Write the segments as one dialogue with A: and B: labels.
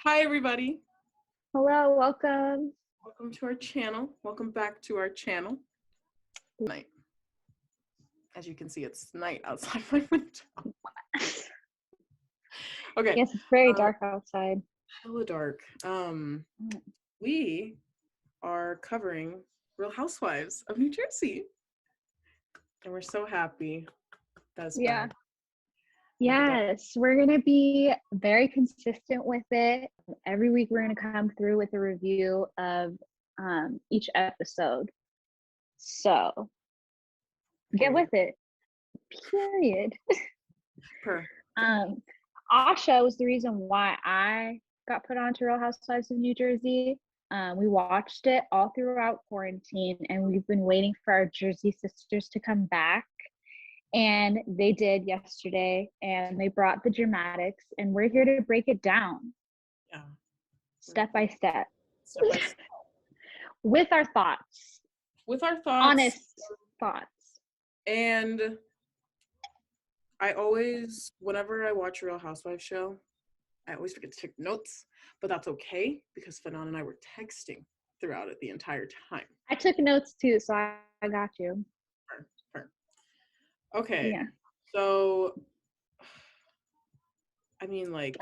A: Hi, everybody.
B: Hello, welcome.
A: Welcome to our channel. Welcome back to our channel. Night. As you can see, it's night outside my window. Okay.
B: Yes, it's very dark outside.
A: Hella dark. We are covering Real Housewives of New Jersey. And we're so happy. That's
B: Yeah.
A: bad.
B: Yes, we're going to be very consistent with it. Every week we're going to come through with a review of each episode. So, get with it. Period. Asha was the reason why I got put onto Real Housewives of New Jersey. We watched it all throughout quarantine, and we've been waiting for our Jersey sisters to come back. And they did yesterday, and they brought the dramatics, and we're here to break it down.
A: Yeah.
B: Step by step.
A: Step by step.
B: With our thoughts.
A: With our thoughts.
B: Honest thoughts.
A: And I always, whenever I watch a Real Housewives show, I always forget to take notes, but that's okay because Fanon and I were texting throughout it the entire time.
B: I took notes too, so I got you.
A: Fair. Okay.
B: Yeah.
A: So, I mean, like,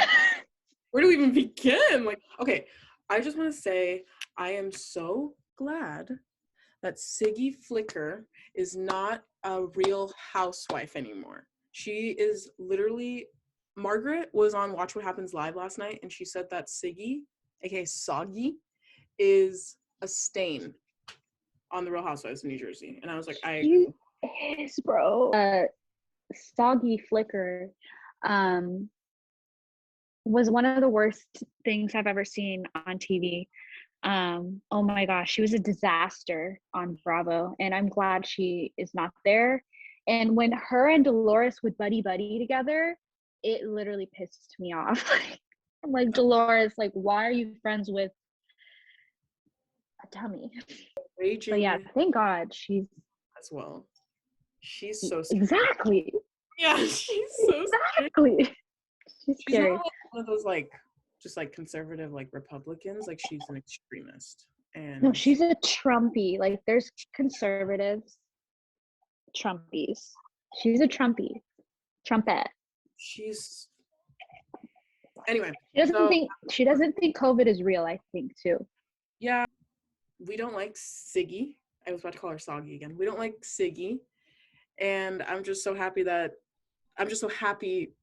A: where do we even begin? Like, okay, I just want to say I am so glad that Siggy Flicker is not a real housewife anymore. She is literally, Margaret was on Watch What Happens Live last night, and she said that Siggy, aka Soggy, is a stain on the Real Housewives of New Jersey. And I was like,
B: She is, bro. Soggy Flicker was one of the worst things I've ever seen on TV. Oh my gosh, she was a disaster on Bravo, and I'm glad she is not there. And when her and Dolores would buddy together, it literally pissed me off. I'm like, Dolores, like, why are you friends with a dummy? But yeah, thank God she's
A: as well. She's so scary.
B: Exactly.
A: Yeah, she's so
B: exactly.
A: Scary.
B: She's scary.
A: Not like one of those like just like conservative like Republicans. Like she's an extremist. And
B: no, she's a Trumpy. Like there's conservatives, Trumpies. She's a Trumpy. Trumpet.
A: She's anyway.
B: She doesn't think COVID is real, I think too.
A: Yeah. We don't like Siggy. I was about to call her Soggy again. We don't like Siggy. And I'm just so happy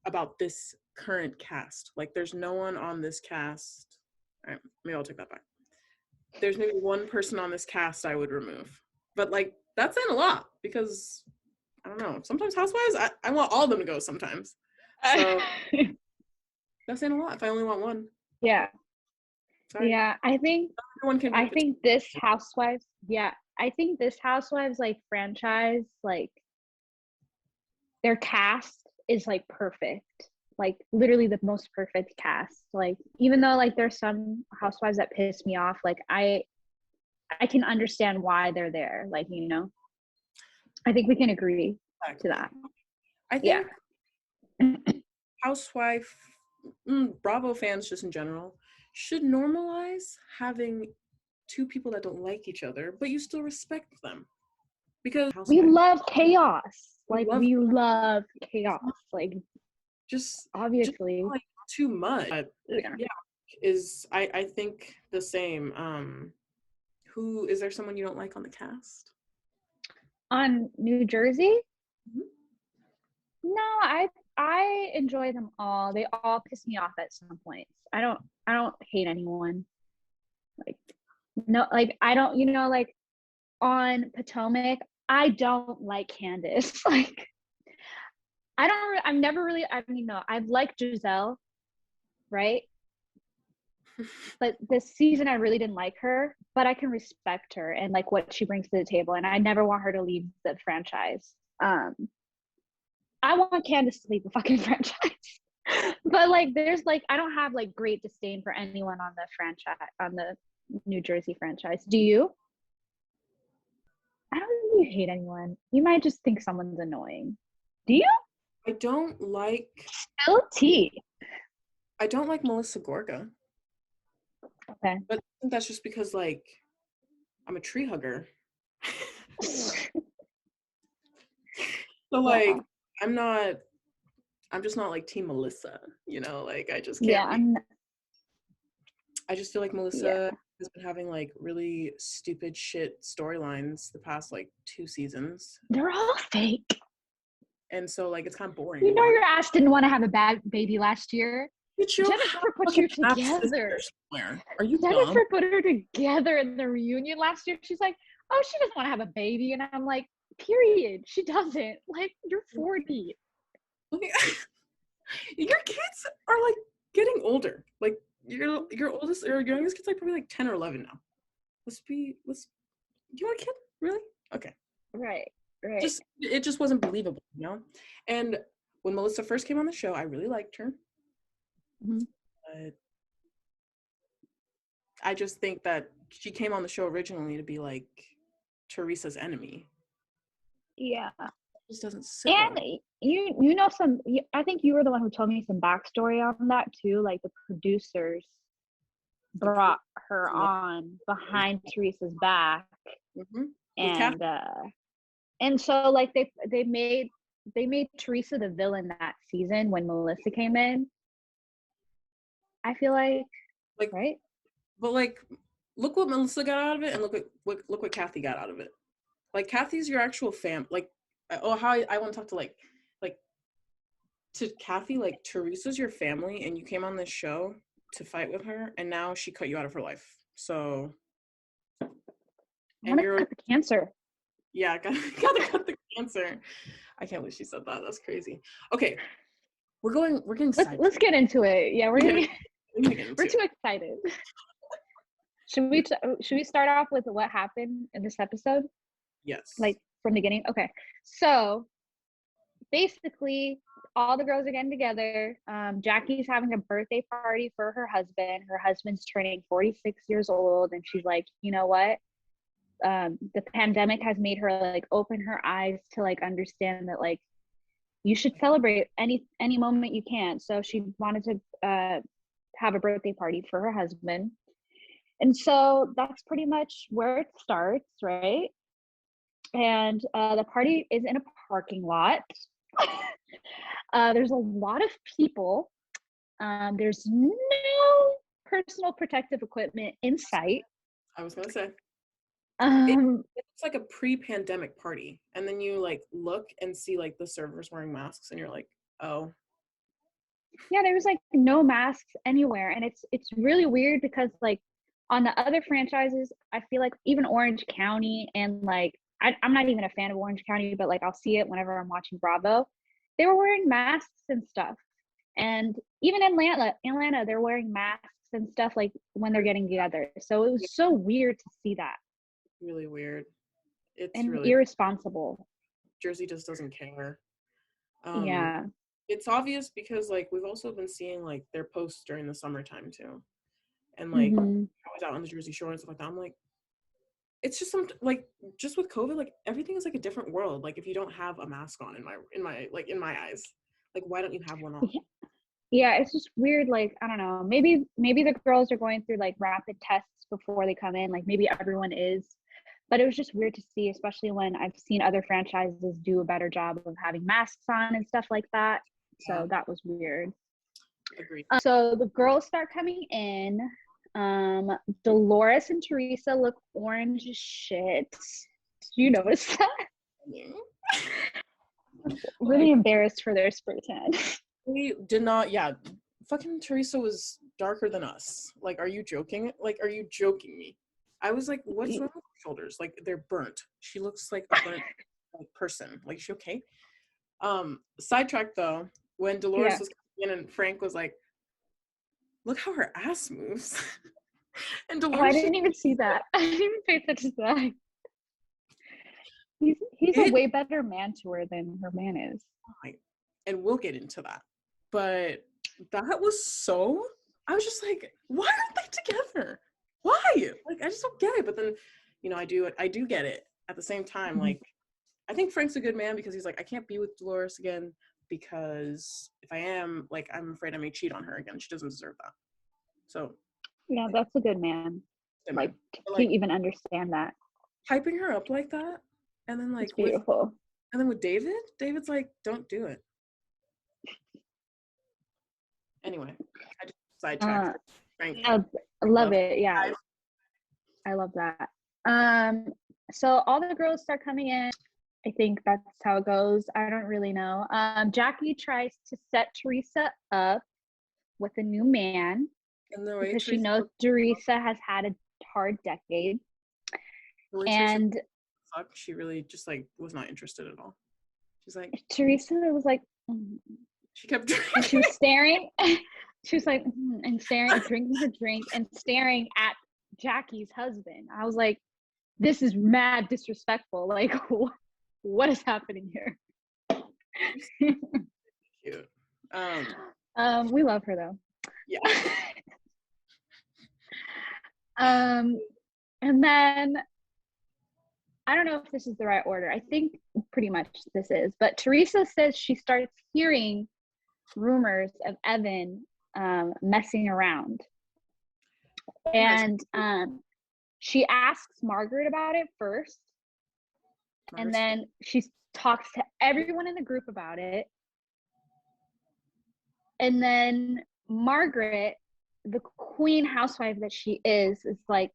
A: about this current cast. Like there's no one on this cast. All right, maybe I'll take that back. There's maybe one person on this cast I would remove. But like that's saying a lot because I don't know. Sometimes Housewives, I want all of them to go sometimes. So that's saying a lot if I only want one.
B: Yeah. Sorry. Yeah, I think this Housewives, like franchise, like their cast is like perfect. Like literally the most perfect cast. Like even though like there's some housewives that piss me off, like I can understand why they're there. Like, you know, I think we can agree to that.
A: I think housewife, Bravo fans just in general should normalize having two people that don't like each other, but you still respect them. Because
B: we love chaos. Like we love chaos. Like
A: just
B: obviously
A: just, like too much. I think the same. Who is there someone you don't like on the cast?
B: On New Jersey? Mm-hmm. No, I enjoy them all. They all piss me off at some points. I don't hate anyone. Like no, like I don't, you know, like on Potomac, I don't like Candace. Like I've never really, I mean, no, I've liked Giselle, right? But this season I really didn't like her, but I can respect her and like what she brings to the table, and I never want her to leave the franchise. I want Candace to leave the fucking franchise. But like there's like I don't have like great disdain for anyone on the franchise, on the New Jersey franchise. Do you? I don't think you hate anyone. You might just think someone's annoying. Do you?
A: I don't like
B: Still T.
A: I don't like Melissa Gorga.
B: Okay.
A: But I think that's just because like I'm a tree hugger. So like
B: Wow.
A: I'm just not like Team Melissa, you know, like I just
B: Yeah,
A: can't be.
B: I'm
A: I just feel like
B: yeah.
A: Melissa has been having like really stupid shit storylines the past like 2 seasons.
B: They're all fake.
A: And so like it's kind of boring
B: You
A: to
B: know
A: watch.
B: your ass didn't want to have a bad baby last year.
A: Did you have
B: Jennifer put
A: like a
B: you
A: half sister
B: together.
A: somewhere? Are you dumb?
B: Jennifer put her together in the reunion last year. She's like, oh, she doesn't want to have a baby. And I'm like, period. She doesn't. Like, you're 40.
A: Your kids are like getting older. Like your oldest or your youngest kid's like probably like 10 or 11 now. Let's do you want a kid? Really? Okay.
B: Right. Right.
A: Just it just wasn't believable, you know? And when Melissa first came on the show, I really liked her.
B: Mm-hmm.
A: But I just think that she came on the show originally to be like Teresa's enemy.
B: Yeah.
A: It just doesn't sit well
B: And
A: with me.
B: you know some. I think you were the one who told me some backstory on that too. Like the producers
A: The pro-
B: brought her on behind Teresa's back,
A: mm-hmm. With Kathy.
B: and so like they made Teresa the villain that season when Melissa came in. I feel like,
A: Like
B: right?
A: but like look what Melissa got out of it and look what Kathy got out of it. Like Kathy's your actual fam. Like oh how I want to talk to like to Kathy, like Teresa's your family and you came on this show to fight with her and now she cut you out of her life. So
B: I
A: and
B: want to
A: you're
B: cut the cancer.
A: yeah, gotta cut the cancer. I can't believe she said that. That's crazy. Okay, we're getting
B: Let's
A: sidetracked.
B: get into it. Yeah,
A: Yeah, we're gonna get
B: we're
A: into
B: too
A: it.
B: excited. Should we start off with what happened in this episode,
A: Yes.
B: like from the beginning? Okay, so basically all the girls are getting together. Jackie's having a birthday party for her husband. Her husband's turning 46 years old, and she's like, you know what? The pandemic has made her like open her eyes to like understand that like you should celebrate any moment you can. So she wanted to have a birthday party for her husband, and so that's pretty much where it starts, right? And the party is in a parking lot. There's a lot of people. There's no personal protective equipment in sight.
A: I was gonna say it,
B: Um,
A: it's like a pre-pandemic party, and then you like look and see like the servers wearing masks, and you're like, oh,
B: yeah, there was like no masks anywhere, and it's really weird because like on the other franchises, I feel like even Orange County and like I'm not even a fan of Orange County, but like I'll see it whenever I'm watching Bravo. They were wearing masks and stuff, and even Atlanta, they're wearing masks and stuff like when they're getting together. So it was so weird to see that
A: really weird. It's
B: and
A: really
B: irresponsible.
A: Jersey just doesn't care. Um,
B: Yeah.
A: it's obvious because like we've also been seeing like their posts during the summertime too, and like
B: Mm-hmm.
A: I was out on the Jersey Shore and stuff like that. I'm like, it's just some like just with COVID, like everything is like a different world. Like if you don't have a mask on in my eyes, like why don't you have one on?
B: Yeah, it's just weird. Like, I don't know. Maybe the girls are going through like rapid tests before they come in. Like maybe everyone is. But it was just weird to see, especially when I've seen other franchises do a better job of having masks on and stuff like that.
A: Yeah,
B: So that was weird.
A: agreed.
B: So the girls start coming in. Um, Dolores and Teresa look orange as shit. Did you notice that? Really
A: Like
B: embarrassed for their spray tan.
A: we did not. Yeah, fucking Teresa was darker than us. Like, are you joking? Like, are you joking me? I was like, what's wrong with her shoulders? Like, they're burnt. She looks like a burnt like, person. Like, is she okay? Sidetrack though, when Dolores
B: Yeah.
A: was coming in and Frank was like, look how her ass moves. And
B: Oh, I
A: Dolores just
B: didn't even see that. I didn't even pay attention to that. He's a
A: it
B: way better man to her than her man is.
A: and we'll get into that. But that was so I was just like, why aren't they together? Why? Like I just don't get it. But then, I do get it. At the same time,
B: Mhm.
A: like I think Frank's a good man because he's like, I can't be with Dolores again because if I am, like, I'm afraid I may cheat on her again. She doesn't deserve that. So
B: Yeah, that's a good man.
A: And
B: Like,
A: but,
B: to
A: like,
B: even understand that.
A: hyping her up like that, and then
B: It's
A: like
B: beautiful.
A: with David's like, don't do it. Anyway, I just sidetracked.
B: Uh,
A: Frank,
B: I love
A: love.
B: it. Yeah, I love that. Um, so all the girls start coming in. I think that's how it goes. I don't really know. Jackie tries to set Teresa up with a new man
A: And the way
B: because she
A: Teresa
B: knows Teresa has had a hard decade.
A: the way Teresa
B: And
A: fuck, she really just like was not interested at all. She's like,
B: Teresa was like, mm.
A: she kept
B: And she
A: drinking.
B: was staring. She was like, and staring, drinking her drink and staring at Jackie's husband. I was like, this is mad disrespectful. Like, what is happening here?
A: Cute.
B: We love her though.
A: Yeah.
B: And then I don't know if this is the right order. I think pretty much this is, but Teresa says she starts hearing rumors of Evan messing around. And she asks Margaret about it first. And then she talks to everyone in the group about it. And then Margaret, the queen housewife that she is like,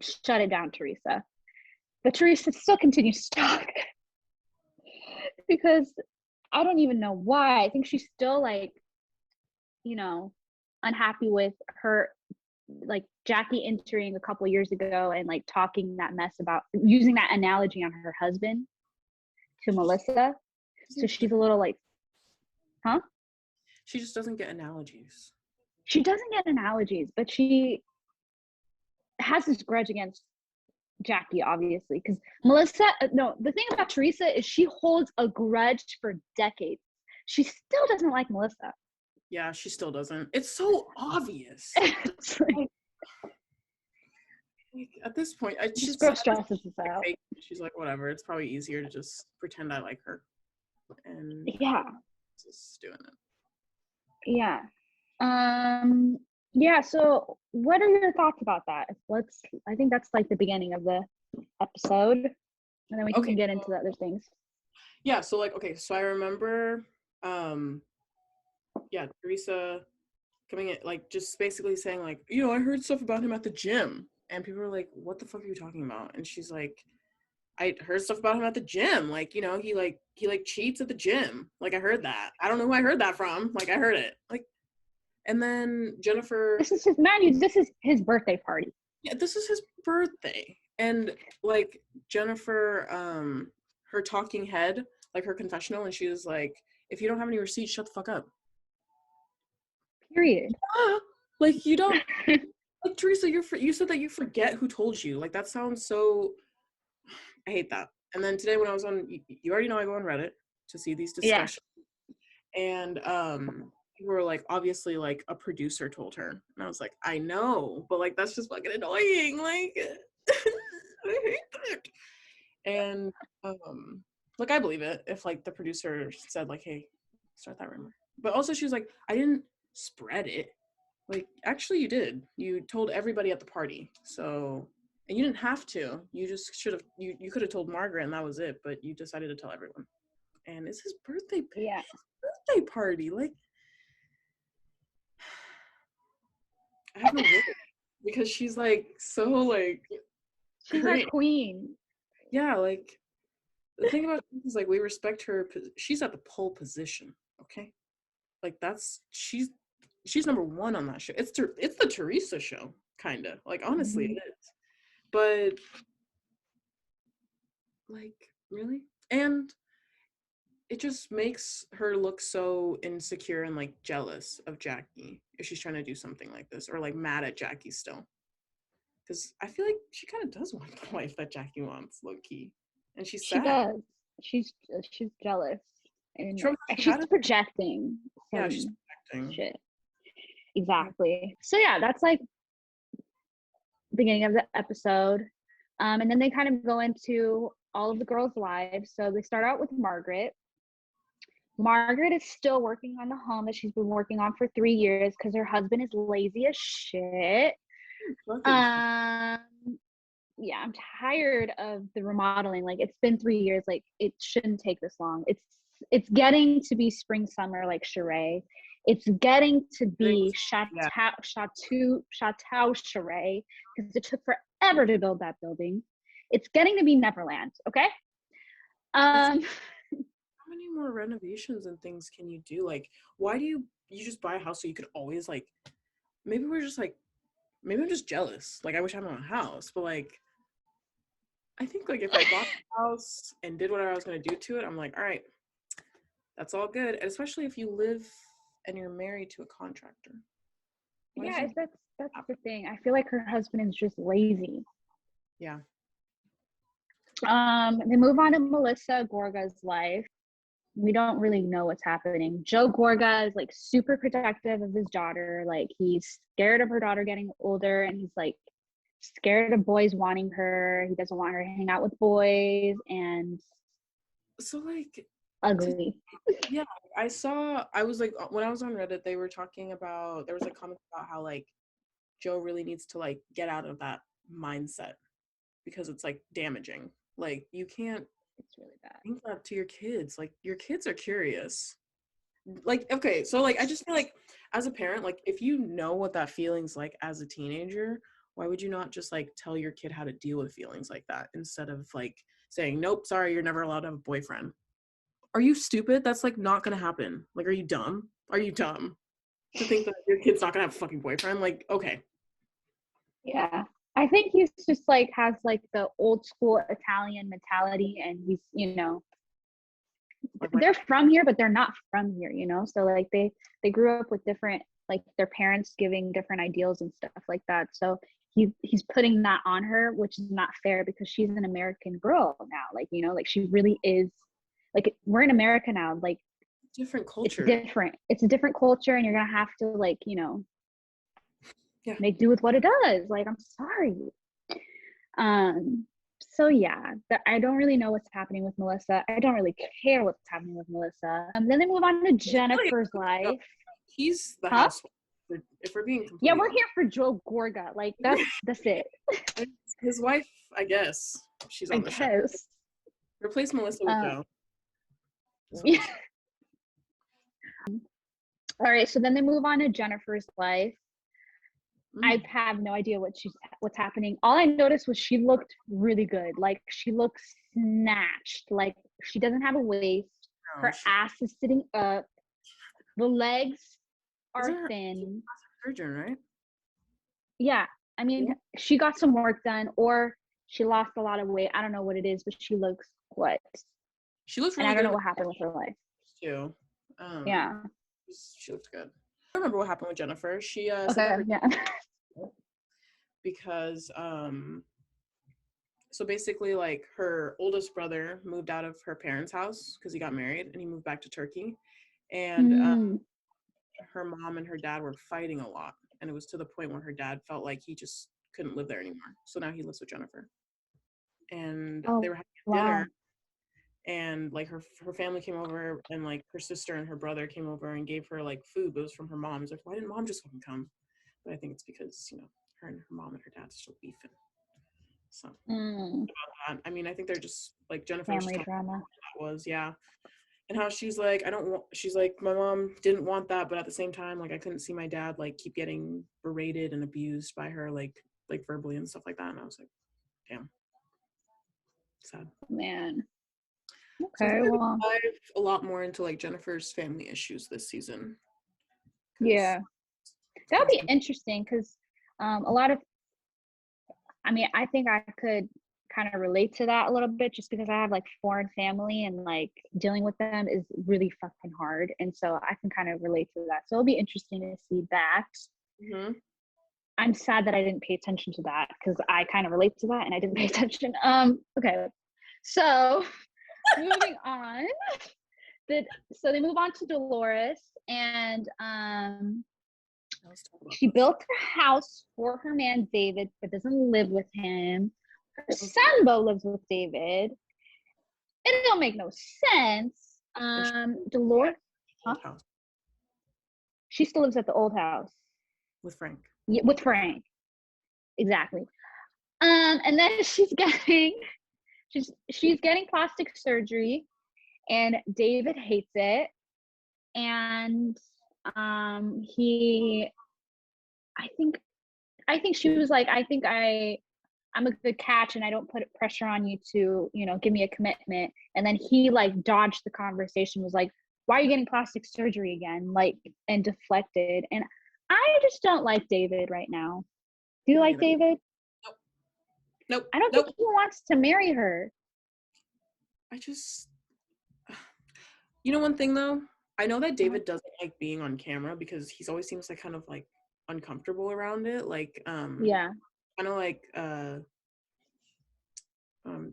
B: shut it down, Teresa. But Teresa still continues to talk because I don't even know why. I think she's still like, you know, unhappy with her, like Jackie entering a couple years ago and like talking that mess about using that analogy on her husband to Melissa. So she's a little like, huh?
A: She just doesn't get analogies.
B: She doesn't get analogies, but she has this grudge against Jackie, obviously, because Melissa, no, the thing about Teresa is she holds a grudge for decades. She still doesn't like Melissa.
A: Yeah, she still doesn't. It's so obvious.
B: It's like,
A: at this point,
B: this girl stresses us out.
A: She's like, whatever. It's probably easier to just pretend I like her, and
B: yeah,
A: just doing it.
B: Yeah. Yeah, so what are your thoughts about that? I think that's like the beginning of the episode, and then we can get into the other things.
A: Yeah, so like, okay, so I remember Teresa coming in, like, just basically saying like, I heard stuff about him at the gym, and people were like, what the fuck are you talking about? And she's like, I heard stuff about him at the gym, like, he cheats at the gym, like, I heard that. I don't know who I heard that from, like, I heard it, like. And then Jennifer,
B: this is his birthday party.
A: Yeah, this is his birthday. And like Jennifer, her talking head, like her confessional, and she was like, if you don't have any receipts, shut the fuck up.
B: Period.
A: Like, you don't, like, Teresa, you said that you forget who told you. Like, that sounds so, I hate that. And then today when I was on, you already know I go on Reddit to see these discussions. Yeah. And people were like, obviously, like, a producer told her. And I was like, I know, but like, that's just fucking annoying. Like, I hate that. And like, I believe it if like the producer said like, hey, start that rumor. But also she was like, I didn't spread it. Like, actually you did. You told everybody at the party. So, and you didn't have to. You just should have, you could have told Margaret and that was it, but you decided to tell everyone. And it's his birthday party. Like, I have no words because she's like so like,
B: she's our queen.
A: Yeah, like, the thing about this is like, we respect her. She's at the pole position, okay? Like, she's number one on that show. It's the Teresa show, kind of. Like, honestly, it is. But like, really? And it just makes her look so insecure and like jealous of Jackie if she's trying to do something like this, or like mad at Jackie still. Because I feel like she kind of does want the life that Jackie wants, low key, and she's sad.
B: She does. She's jealous, and she's projecting.
A: Yeah, she's projecting
B: shit. Exactly. So yeah, that's like beginning of the episode, and then they kind of go into all of the girls' lives. So they start out with Margaret. Margaret is still working on the home that she's been working on for 3 years because her husband is lazy as shit. Um, yeah, I'm tired of the remodeling. Like it's been 3 years. Like it shouldn't take this long. It's getting to be spring summer like Charade. It's getting to be
A: Yeah.
B: Chateau Charade because it took forever to build that building. It's getting to be Neverland. Okay.
A: It's
B: Um,
A: how many more renovations and things can you do? Like, why do you just buy a house so you could always like? Maybe we're just like, maybe I'm just jealous. Like, I wish I had my own house, but like, I think like if I bought the house and did whatever I was gonna do to it, I'm like, all right, that's all good. And especially if you live and you're married to a contractor. Why does
B: yeah,
A: he?
B: that's the thing. I feel like her husband is just lazy.
A: Yeah.
B: They move on to Melissa Gorga's life. We don't really know what's happening. Joe Gorga is like super protective of his daughter. Like he's scared of her daughter getting older and he's like scared of boys wanting her. He doesn't want her to hang out with boys and
A: So like,
B: ugly.
A: yeah, I was like, when I was on Reddit, they were talking about, there was like comments about how like Joe really needs to like get out of that mindset because it's like damaging. Like, you can't
B: It's really bad.
A: think that to your kids. Like, your kids are curious. Like, okay, so like I just feel like as a parent, like if you know what that feeling's like as a teenager, why would you not just like tell your kid how to deal with feelings like that instead of like saying, nope, sorry, you're never allowed to have a boyfriend? Are you stupid? That's like not gonna happen. Like, are you dumb? Are you dumb to think that your kid's not gonna have a fucking boyfriend? Like, okay.
B: Yeah. I think he's just like has like the old school Italian mentality and he's,
A: Like,
B: they're from here, but they're not from here. So like they grew up with different like their parents giving different ideals and stuff like that. So he's putting that on her, which is not fair because she's an American girl now. Like, like she really is like we're in America now. Like
A: different
B: it's
A: culture.
B: different. It's a different culture and you're gonna have to like,
A: Yeah.
B: make do with what it does. Like, I'm sorry. So yeah, I don't really know what's happening with Melissa. I don't really care what's happening with Melissa. Then they move on to Jennifer's life.
A: He's the
B: Huh?
A: housewife. If we're being
B: Yeah,
A: completely
B: we're
A: honest,
B: here for Joe Gorga. Like that's it.
A: his wife, I guess, she's
B: I
A: on the show.
B: guess.
A: Replace Melissa with Joe. That's what
B: Yeah.
A: I'm saying.
B: All right, so then they move on to Jennifer's life. I
A: Mm.
B: have no idea what's happening. All I noticed was she looked really good. Like she looks snatched. Like she doesn't have a waist.
A: No,
B: Her ass is sitting up. The legs
A: these
B: are
A: are
B: thin.
A: surgeon, right?
B: Yeah. I mean,
A: Yeah.
B: she got some work done or she lost a lot of weight. I don't know what it is, but she looks what?
A: She looks
B: And
A: really
B: I don't
A: good
B: know
A: in
B: what happened with her life.
A: the too. Um,
B: Yeah.
A: she looked good. I remember what happened with Jennifer. She said that
B: Okay.
A: her
B: Yeah.
A: because so basically like her oldest brother moved out of her parents' house because he got married and he moved back to Turkey, and
B: Mm.
A: her mom and her dad were fighting a lot, and it was to the point where her dad felt like he just couldn't live there anymore. So now he lives with Jennifer, and they
B: Oh,
A: were having
B: wow.
A: dinner, and like her family came over, and like her sister and her brother came over and gave her like food, but it was from her mom. It's like, why didn't mom just fucking come? But I think it's because her and her mom and her dad are still beefing. So
B: Mm.
A: I mean, I think they're just like Jennifer was just
B: Family
A: talking about
B: drama.
A: how that was, yeah. And how she's like, I don't want, she's like, my mom didn't want that, but at the same time, like I couldn't see my dad like keep getting berated and abused by her, like verbally and stuff like that. And I was like, damn, sad.
B: Man.
A: So I
B: Okay.
A: think we're
B: Well,
A: gonna dive a lot more into like Jennifer's family issues this season. Because
B: yeah. That'll be interesting because a lot of I mean, I think I could kind of relate to that a little bit just because I have like foreign family and like dealing with them is really fucking hard. And so I can kind of relate to that. So it'll be interesting to see that.
A: mm-hmm.
B: I'm sad that I didn't pay attention to that because I kind of relate to that and I didn't pay attention. Okay. So moving on. So they move on to Dolores and she built her house for her man David, but doesn't live with him. Her son Bo lives with David. It don't make no sense. Dolores, huh?
A: House
B: She still lives at the old house
A: with Frank.
B: with Frank. Exactly. And then she's getting plastic surgery, and David hates it. And he I think she was like, I'm a good catch and I don't put pressure on you to, give me a commitment. And then he like dodged the conversation, was like, why are you getting plastic surgery again? Like, and deflected. And I just don't like David right now. Do you like David?
A: Nope.
B: I don't think he wants to marry her.
A: One thing though, I know that David doesn't like being on camera because he's always seems like kind of like uncomfortable around it. Like,
B: Yeah.
A: kind of like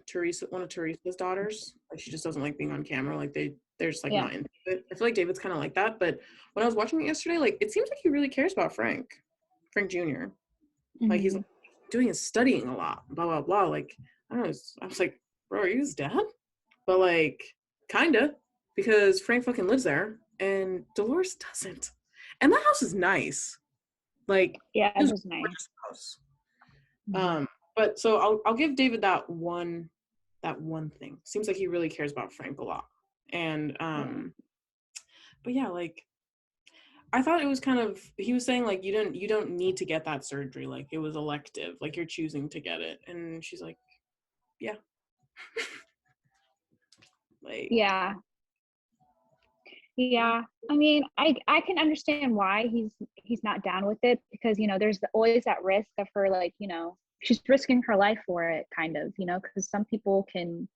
A: Teresa, one of Teresa's daughters. Like she just doesn't like being on camera. Like they're just like not into it. I feel like David's kind of like that. But when I was watching it yesterday, like it seems like he really cares about Frank Jr. Like he's like, doing his studying a lot, blah blah blah. Like I don't know. I was like, bro, are you his dad? But like, kinda, because Frank fucking lives there and Dolores doesn't. And that house is nice. Like,
B: yeah, it was nice.
A: House. But so I'll give David that one thing. Seems like he really cares about Frank a lot. And but yeah, like I thought it was kind of, he was saying like you don't need to get that surgery, like it was elective, like you're choosing to get it. And she's like, yeah. Like
B: yeah. I mean, I can understand why he's not down with it, because there's always that risk of her, like, she's risking her life for it, kind of, because some people can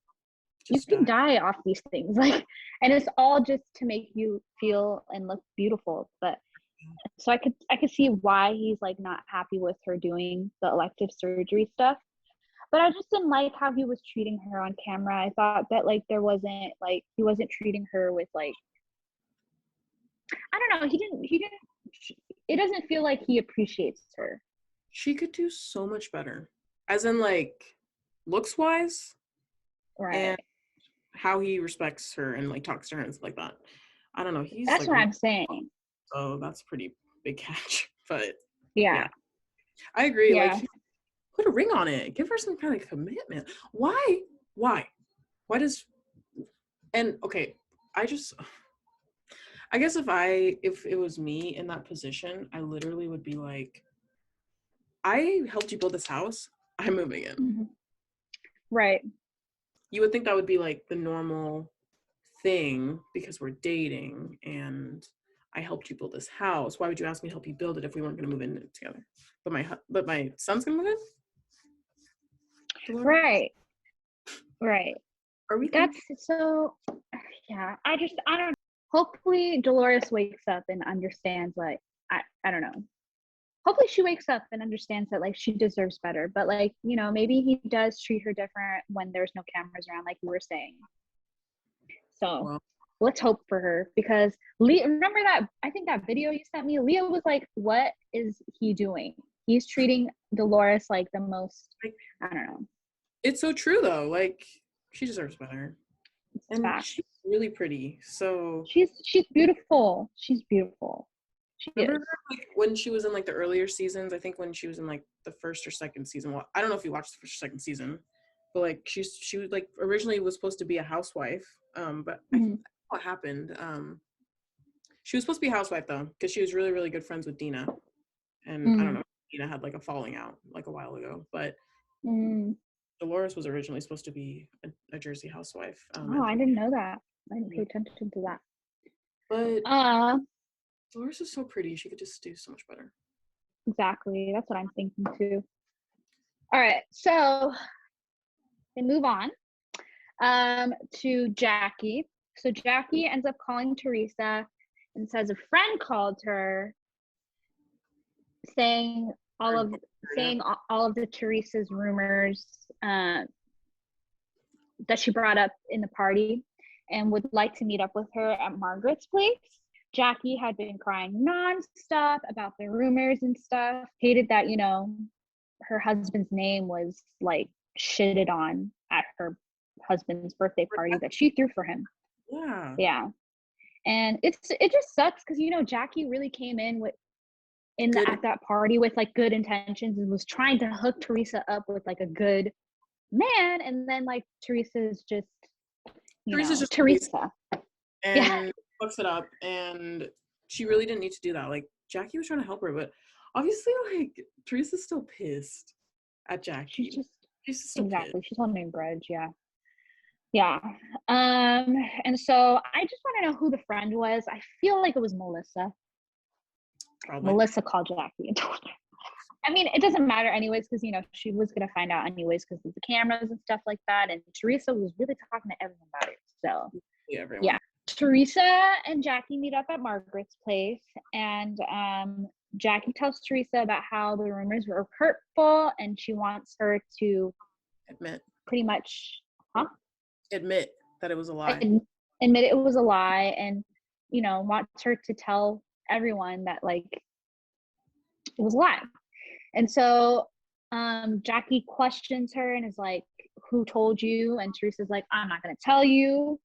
B: die off these things, like, and it's all just to make you feel and look beautiful. But so I could see why he's like not happy with her doing the elective surgery stuff. But I just didn't like how he was treating her on camera. I thought that like he wasn't treating her with like, I don't know, he didn't it doesn't feel like he appreciates her.
A: She could do so much better, as in like looks wise,
B: right?
A: And how he respects her and like talks to her and stuff like that. I don't know.
B: That's
A: like,
B: what I'm saying.
A: So that's pretty big catch. But
B: yeah.
A: I agree.
B: Yeah.
A: Like put a ring on it. Give her some kind of commitment. Why does, and okay, I guess if it was me in that position, I literally would be like, I helped you build this house, I'm moving in.
B: Right.
A: You would think that would be like the normal thing because we're dating and I helped you build this house. Why would you ask me to help you build it if we weren't going to move in together? But my son's going to move in?
B: Right.
A: Are we
B: That's so, yeah, I don't know. Hopefully Dolores wakes up and understands, like, I don't know. Hopefully she wakes up and understands that like she deserves better. But like, maybe he does treat her different when there's no cameras around, like you were saying. So let's hope for her, because Leah, remember that, I think that video you sent me, Leah was like, what is he doing? He's treating Dolores like the most, I don't know.
A: It's so true though. Like she deserves better. And she's really pretty. So
B: she's beautiful. She's beautiful.
A: Remember her, like when she was in like the earlier seasons? I think when she was in like the first or second season. Well, I don't know if you watched the first or second season, but like she was like originally was supposed to be a housewife. But I think what happened. She was supposed to be a housewife though, because she was really, really good friends with Dina. And I don't know, Dina had like a falling out like a while ago. But Dolores was originally supposed to be a Jersey housewife.
B: I didn't know that. I didn't pay attention to that.
A: But Dolores is so pretty. She could just do so much better.
B: Exactly. That's what I'm thinking too. All right. So they move on to Jackie. So Jackie ends up calling Teresa and says a friend called her saying all of the Teresa's rumors that she brought up in the party, and would like to meet up with her at Margaret's place. Jackie had been crying nonstop about the rumors and stuff. Hated that, her husband's name was like shitted on at her husband's birthday party that she threw for him. Yeah. And it just sucks because, Jackie really came in with at that party with like good intentions and was trying to hook Teresa up with like a good man, and then like Teresa's just Teresa.
A: And fucks it up, and she really didn't need to do that. Like Jackie was trying to help her, but obviously like Teresa's still pissed at Jackie. She's still
B: exactly
A: pissed.
B: she's holding a grudge. Yeah. And so I just want to know who the friend was. I feel like it was Melissa.
A: Probably.
B: Melissa called Jackie and told her. I mean, it doesn't matter anyways, because she was gonna find out anyways because of the cameras and stuff like that. And Teresa was really talking to everyone about it. So yeah. Teresa and Jackie meet up at Margaret's place, and Jackie tells Teresa about how the rumors were hurtful, and she wants her to
A: admit that it was a lie.
B: Admit it was a lie, and wants her to tell everyone that like it was a lie. And so Jackie questions her and is like, who told you? And Teresa's like, I'm not going to tell you.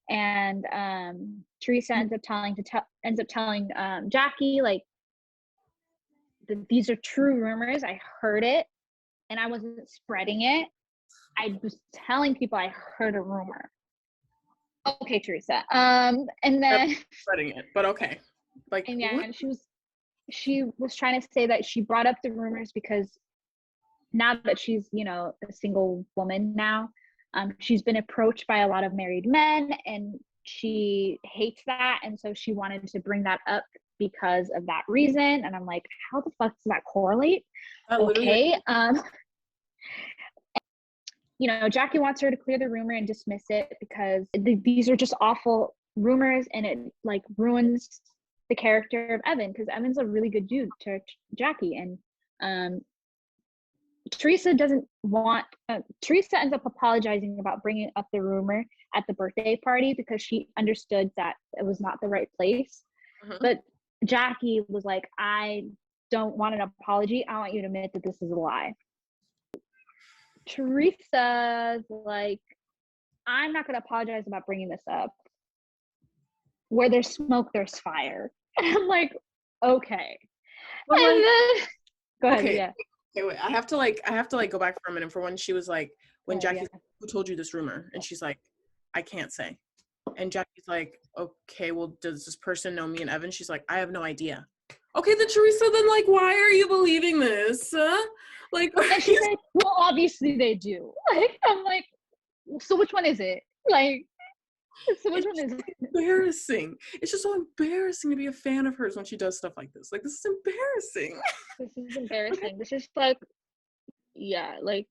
B: And Teresa ends up telling Jackie like, these are true rumors. I heard it and I wasn't spreading it. I was telling people I heard a rumor. Okay, Teresa. And then
A: spreading it, but okay. Like,
B: and yeah, and she was trying to say that she brought up the rumors because now that she's, a single woman now, she's been approached by a lot of married men and she hates that. And so she wanted to bring that up because of that reason. And I'm like, how the fuck does that correlate? Okay. Jackie wants her to clear the rumor and dismiss it because these are just awful rumors and it like ruins the character of Evan, because Evan's a really good dude to Jackie. And Teresa ends up apologizing about bringing up the rumor at the birthday party because she understood that it was not the right place. But Jackie was like, I don't want an apology. I want you to admit that this is a lie. Teresa's like, I'm not going to apologize about bringing this up. Where there's smoke, there's fire. And I'm like, okay.
A: But
B: and then go ahead.
A: Okay, wait. I have to go back for a minute for when she was like, when Jackie's like, who told you this rumor? And she's like, I can't say. And Jackie's like, okay, well, does this person know me and Evan? She's like, I have no idea. Okay, then Teresa, then like, why are you believing this? Like,
B: and she's like, well, obviously they do. Like, I'm like, so which one is it? Like, so which one is it?
A: Embarrassing. It's just so embarrassing to be a fan of hers when she does stuff like this. Like, this is embarrassing.
B: This is embarrassing. This is like, yeah, like,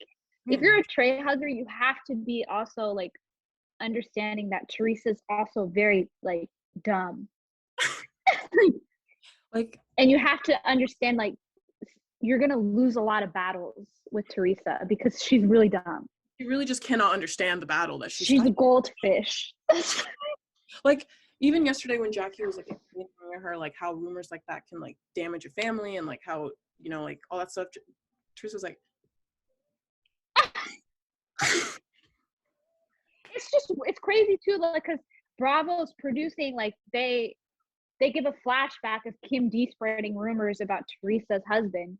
B: if you're a tray hugger, you have to be also like understanding that Teresa's also very like dumb.
A: Like,
B: and you have to understand like you're gonna lose a lot of battles with Teresa because she's really dumb.
A: She really just cannot understand the battle that she's
B: a goldfish.
A: Like, even yesterday when Jackie was like explaining to her like how rumors like that can like damage a family and like how, like all that stuff, Teresa was like,
B: it's crazy too, like, because Bravo's producing, like, they give a flashback of Kim D spreading rumors about Teresa's husband.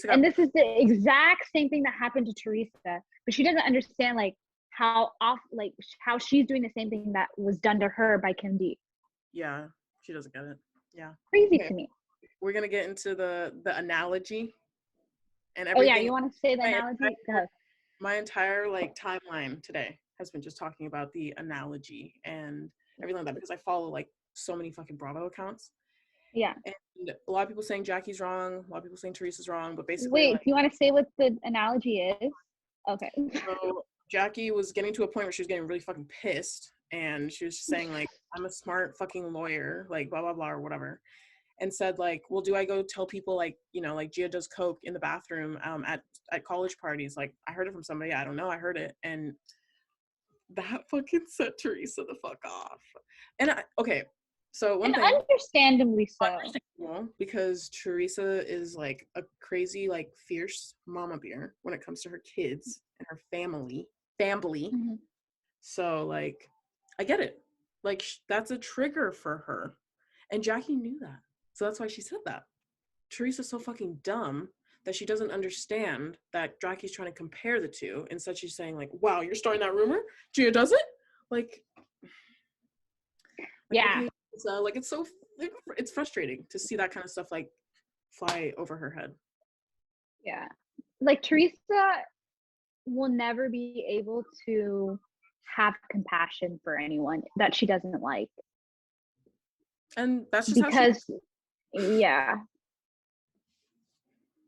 B: And this is the exact same thing that happened to Teresa, but she doesn't understand like how she's doing the same thing that was done to her by Kim D.
A: Yeah, she doesn't get it. Yeah,
B: crazy to me.
A: We're gonna get into the analogy and everything.
B: Oh yeah, you want to say the analogy?
A: My entire like timeline today has been just talking about the analogy and everything like that because I follow like so many fucking Bravo accounts.
B: Yeah.
A: And a lot of people saying Jackie's wrong, a lot of people saying Teresa's wrong, but basically
B: wait, do you want to say what the analogy is? Okay.
A: So Jackie was getting to a point where she was getting really fucking pissed and she was just saying like, I'm a smart fucking lawyer, like blah blah blah or whatever, and said like, well, do I go tell people like, like Gia does coke in the bathroom at college parties? Like, I heard it from somebody, I don't know, I heard it, and that fucking set Teresa the fuck off. And so one thing,
B: understandably so,
A: because Teresa is like a crazy, like fierce mama bear when it comes to her kids and her family. Mm-hmm. So like, I get it. Like that's a trigger for her, and Jackie knew that, so that's why she said that. Teresa's so fucking dumb that she doesn't understand that Jackie's trying to compare the two. Instead, she's saying like, "Wow, you're starting that rumor? Gia does it?" Like
B: Yeah.
A: okay, like it's so it's frustrating to see that kind of stuff like fly over her head.
B: Yeah. Like Teresa will never be able to have compassion for anyone that she doesn't like.
A: And that's just
B: because yeah.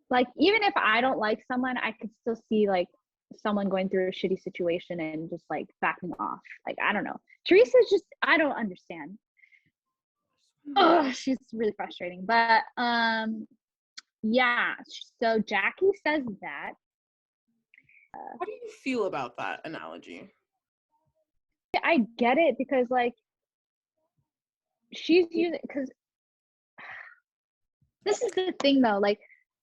B: Like even if I don't like someone, I could still see like someone going through a shitty situation and just like backing off. Like I don't know. Teresa's just I don't understand. Oh, she's really frustrating. But yeah, so Jackie says that.
A: How do you feel about that analogy?
B: I get it because like she's using because this is the thing though, like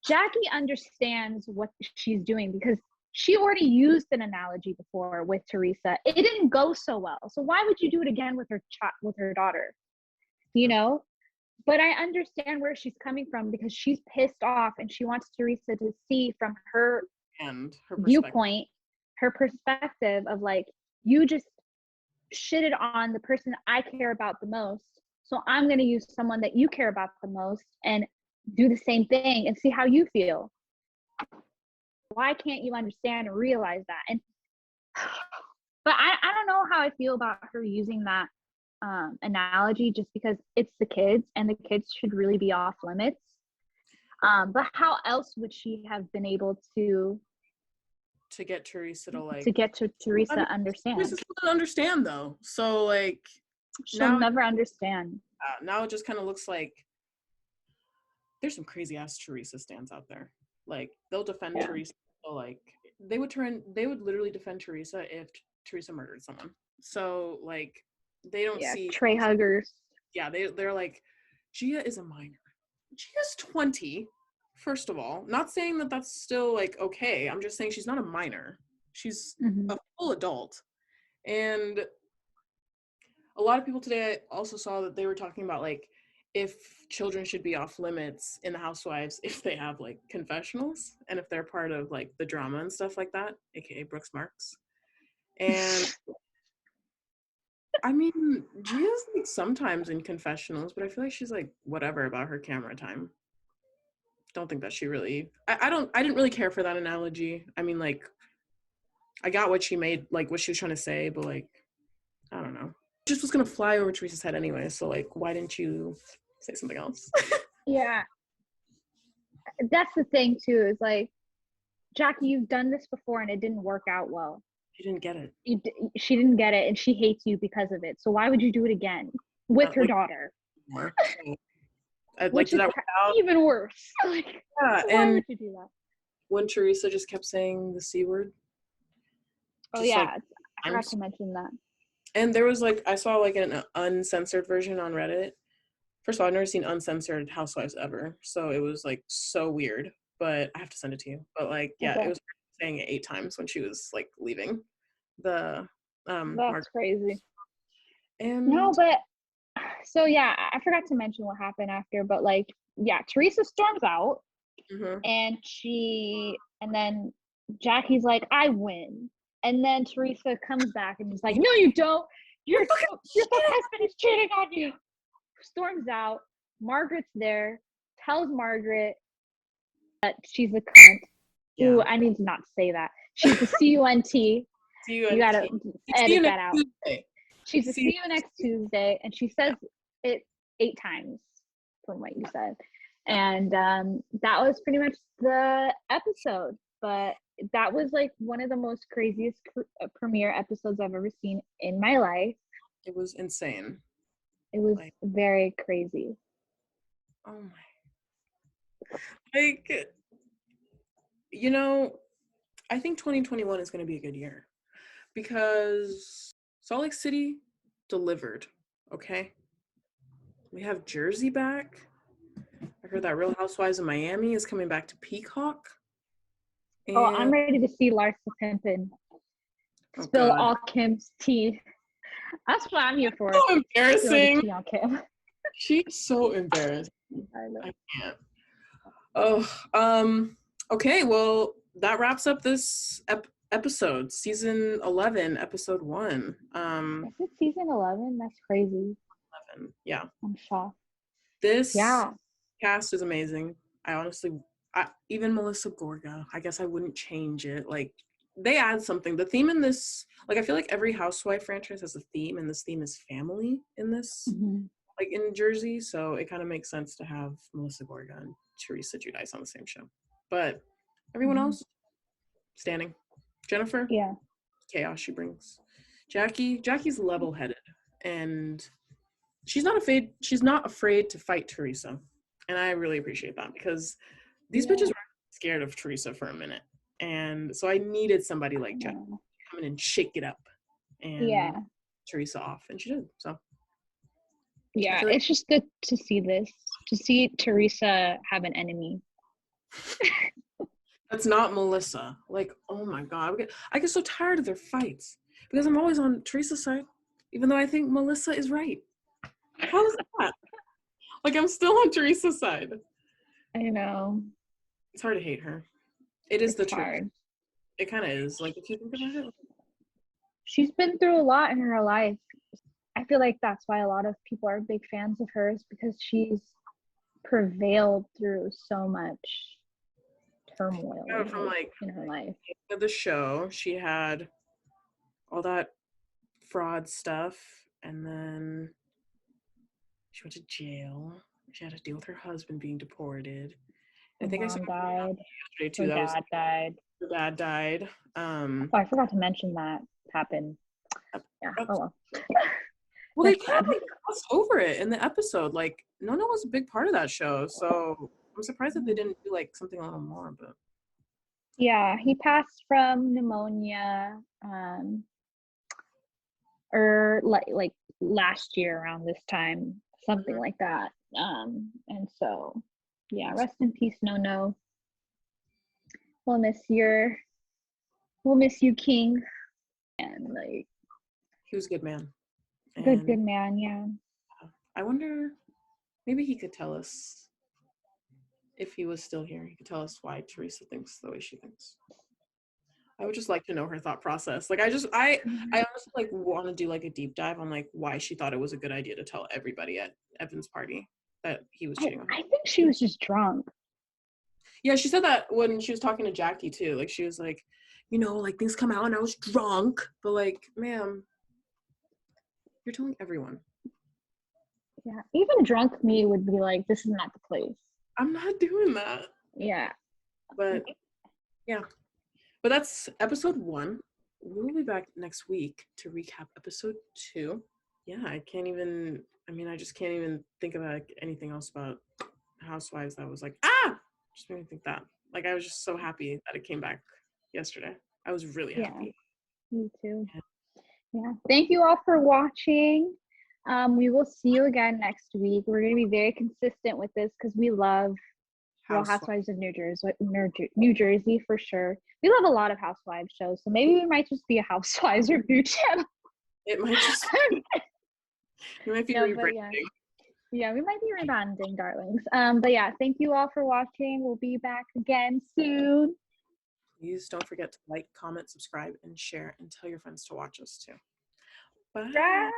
B: Jackie understands what she's doing because she already used an analogy before with Teresa. It didn't go so well. So why would you do it again with her daughter? You know? But I understand where she's coming from because she's pissed off and she wants Teresa to see from her
A: and her
B: viewpoint, her perspective of like, you just shitted on the person I care about the most. So I'm going to use someone that you care about the most and do the same thing and see how you feel. Why can't you understand and realize that? And but I don't know how I feel about her using that analogy just because it's the kids and the kids should really be off limits. But how else would she have been able to
A: get Teresa to like
B: Teresa understand?
A: Teresa doesn't understand though, so like
B: she'll never understand.
A: Now it just kind of looks like there's some crazy ass Teresa stands out there. Like they'll defend Teresa, so, like they would literally defend Teresa if Teresa murdered someone. So like they don't see
B: Trey huggers.
A: Yeah, they're like, Gia is a minor. Gia's 20. First of all, not saying that that's still like okay. I'm just saying she's not a minor. She's a full adult. And a lot of people today also saw that they were talking about like if children should be off limits in the Housewives if they have like confessionals and if they're part of like the drama and stuff like that, aka Brooks Marks. And I mean, Gia's like sometimes in confessionals, but I feel like she's like whatever about her camera time. Don't think that she really I didn't really care for that analogy. I mean, like I got what she made, like what she was trying to say, but like I don't know. Just was gonna fly over Teresa's head anyway, so like why didn't you say something else?
B: Yeah. That's the thing too, is like, Jackie, you've done this before and it didn't work out well.
A: She didn't get it.
B: She didn't get it and she hates you because of it. So why would you do it again with her daughter?
A: Which is
B: even worse. Like,
A: yeah,
B: why would you do that?
A: When Teresa just kept saying the C word.
B: Oh yeah, like, I forgot to mention that.
A: And there was like, I saw like an uncensored version on Reddit. First of all, I've never seen uncensored Housewives ever. So it was like so weird, but I have to send it to you. But like, yeah, it was saying it 8 times when she was like leaving the,
B: that's crazy.
A: And
B: no, but so yeah, I forgot to mention what happened after, but like, yeah, Teresa storms out and then Jackie's like, I win. And then Teresa comes back and is like, no, you don't. Your husband is cheating on you. Storms out. Margaret's there. Tells Margaret that she's a cunt. Yeah. Ooh, I need to not say that. She's a C-U-N-T. You gotta edit that out. She's a see you next Tuesday. And she says it 8 times from what you said. And that was pretty much the episode. But that was like one of the most craziest premiere episodes I've ever seen in my life.
A: It was insane.
B: It was very crazy.
A: Oh my. Like, you know, I think 2021 is going to be a good year because Salt Lake City delivered, okay? We have Jersey back. I heard that Real Housewives of Miami is coming back to Peacock.
B: And I'm ready to see Larsa Pimpin spill all Kim's tea. That's what I'm here for.
A: So embarrassing. She's so embarrassed. I can't. Oh, okay, well, that wraps up this episode, season 11, episode 1.
B: Is it season 11? That's crazy.
A: 11, yeah.
B: I'm shocked.
A: This
B: Yeah.
A: cast is amazing. I honestly, even Melissa Gorga, I guess I wouldn't change it. Like, they add something. The theme in this, like, I feel like every housewife franchise has a theme, and this theme is family in this,
B: Mhm.
A: like, in Jersey. So it kind of makes sense to have Melissa Gorga and Teresa Giudice on the same show. But everyone
B: Mhm.
A: else, standing. Jennifer,
B: Yeah.
A: chaos she brings. Jackie's level-headed, and she's not afraid to fight Teresa. And I really appreciate that, because these bitches were scared of Teresa for a minute. And so I needed somebody like Jackie to come in and shake it up and Teresa off, and she did. So
B: Yeah,
A: like
B: it's just good to see this, to see Teresa have an enemy.
A: that's not Melissa. Like, oh my God. I get so tired of their fights because I'm always on Teresa's side, even though I think Melissa is right. How is that? Like, I'm still on Teresa's side.
B: I know.
A: It's hard to hate her. It is
B: It's
A: the truth.
B: hard.
A: It kind of is. Like, if you think about it.
B: She's been through a lot in her life. I feel like that's why a lot of people are big fans of hers, because she's prevailed through so much turmoil
A: From like
B: in her life.
A: the show, she had all that fraud stuff, and then she went to jail. She had to deal with her husband being deported.
B: Her
A: I think I saw
B: mom died.
A: yesterday too.
B: Her
A: That was
B: dad died.
A: her dad died.
B: Oh, I forgot to mention that happened. Yeah. Oh well.
A: Well, they kind of like glossed over it in the episode. Like, Nona was a big part of that show, so I'm surprised that they didn't do like something a little more. But
B: yeah, he passed from pneumonia, or like last year around this time, something like that. And so, yeah, rest in peace, No. We'll miss you, King, and like
A: he was a good man.
B: good man. Yeah.
A: I wonder, maybe he could tell us if he was still here. He could tell us why Teresa thinks the way she thinks. I would just like to know her thought process. Like, I honestly like want to do like a deep dive on like why she thought it was a good idea to tell everybody at Evan's party that he was cheating on her.
B: I think she was just drunk.
A: Yeah, she said that when she was talking to Jackie too. Like, she was like, like things come out and I was drunk. But like, ma'am, you're telling everyone.
B: Yeah, even drunk me would be like, this is not the place.
A: I'm not doing that.
B: Yeah.
A: But yeah. But that's episode 1. We'll be back next week to recap episode 2. Yeah, I just can't even think about anything else about Housewives that was like, just made me think that. Like, I was just so happy that it came back yesterday. I was really happy.
B: Me too. Yeah. Thank you all for watching. We will see you again next week. We're going to be very consistent with this because we love Real Housewives of New Jersey for sure. We love a lot of Housewives shows, so maybe we might just be a Housewives review channel.
A: It might just be. We might be rebranding.
B: Yeah, we might be rebranding, darlings. But yeah, thank you all for watching. We'll be back again soon.
A: Please don't forget to like, comment, subscribe, and share, and tell your friends to watch us too. Bye.
B: Bye.